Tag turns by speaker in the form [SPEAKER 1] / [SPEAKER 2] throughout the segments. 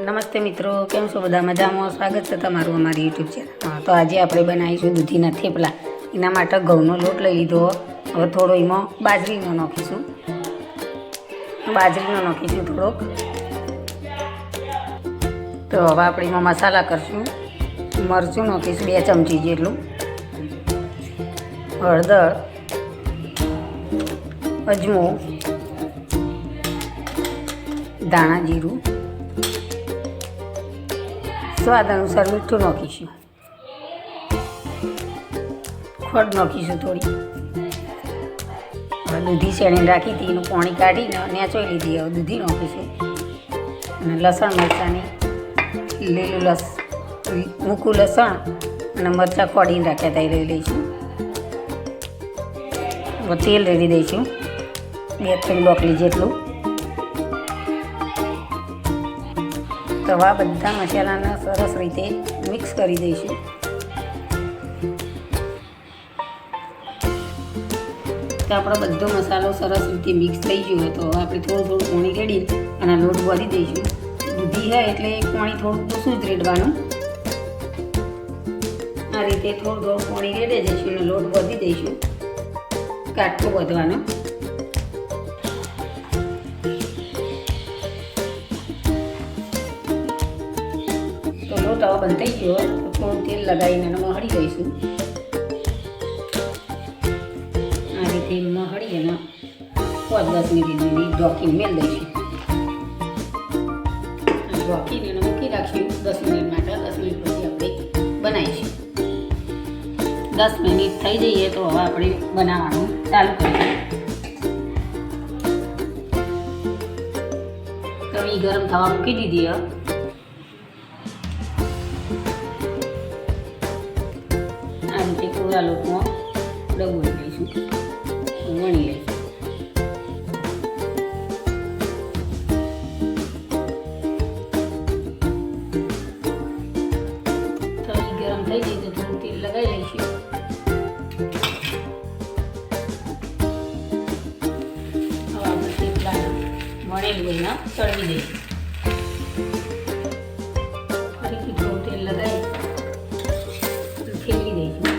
[SPEAKER 1] નમસ્તે મિત્રો, કેમ છો બધા? મજામાં? સ્વાગત છે તમારું અમારી યુટ્યુબ ચેનલ. તો આજે આપણે બનાવીશું દૂધીના થેપલા. એના માટે ઘઉંનો લોટ લઈ લીધો. હવે થોડો એમાં બાજરીનો નાખીશું થોડોક. તો હવે આપણે એમાં મસાલા કરશું. મરચું નાખીશું 2 ચમચી જેટલું, હળદર, અજમો, ધાણા જીરું, સ્વાદ અનુસાર મીઠું નાખીશું, ખોડ નાખીશું થોડી. હવે દૂધી શેણીને રાખી હતી એનું પાણી કાઢીને નેચોઈ લીધી. હવે દૂધી નાખીશું અને લસણ મરચાંની મૂકું લસણ અને મરચાં ખોડીને રાખ્યા હતા એ લઈ લઈશું. હવે તેલ રેડી દઈશું 2-3 ડોકલી જેટલું. તો આ બધા મસાલાને સરસ રીતે મિક્સ કરી દઈશું. તો આપણો બધો મસાલો સરસ રીતે મિક્સ થઈ ગયો હોય તો હવે આપણે થોડું પાણી રેડી અને લોટ બાંધી દઈશું. દૂધી છે એટલે પાણી થોડું ઓછું જ રેડવાનું. આ રીતે થોડું પાણી રેડી દઈશું અને લોટ બાંધી દઈશું. કાટકો બાંધવાનો. તો લોટ હવે બંધાઈ ગયો તો થોડું તેલ લગાવીને એને મહળી દઈશું. આ રીતે મહળી અને 5-10 મિનિટ જેવી ઢોકીને મેળ દઈશું. ઢોકીને એને મૂકી રાખીશું 10 મિનિટ માટે. 10 મિનિટ પછી આપણે બનાવીશું. 10 મિનિટ થઈ જઈએ તો હવે આપણે બનાવવાનું ચાલુ કરીશું. તવી ગરમ થવા મૂકી દીધી. આ રીતે કોરા લોટમાં ડબોળી લઈશું, વણી લઈશું. તવી ગરમ થઈ જાય તો થોડું તેલ લગાવી લઈશું. હવે આપણે થેપલા વણેલું એના ચડવી દઈશું. ફરીથી થોડું તેલ લગાવી ફેરવી દઈશું.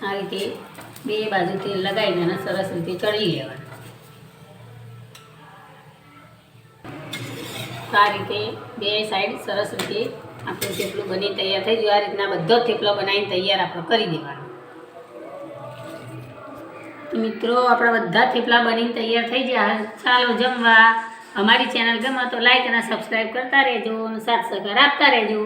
[SPEAKER 1] આ રીતે 2 બાજુ તેલ લગાવીને એને સરસ રીતે ચડી લેવાનું. આ રીતે 2 સાઈડ સરસ રીતે આપણું થેપલું બની તૈયાર થઈ ગયું. આ રીતના બધો થેપલો બનાવીને તૈયાર આપણે કરી દેવાનો. મિત્રો, આપણા બધા થેપલા બનીને તૈયાર થઈ ગયા. ચાલો જમવા. અમારી ચેનલ ગમે તો લાઈક અને સબસ્ક્રાઈબ કરતા રહેજો અને સાથ સહકાર આપતા રહેજો.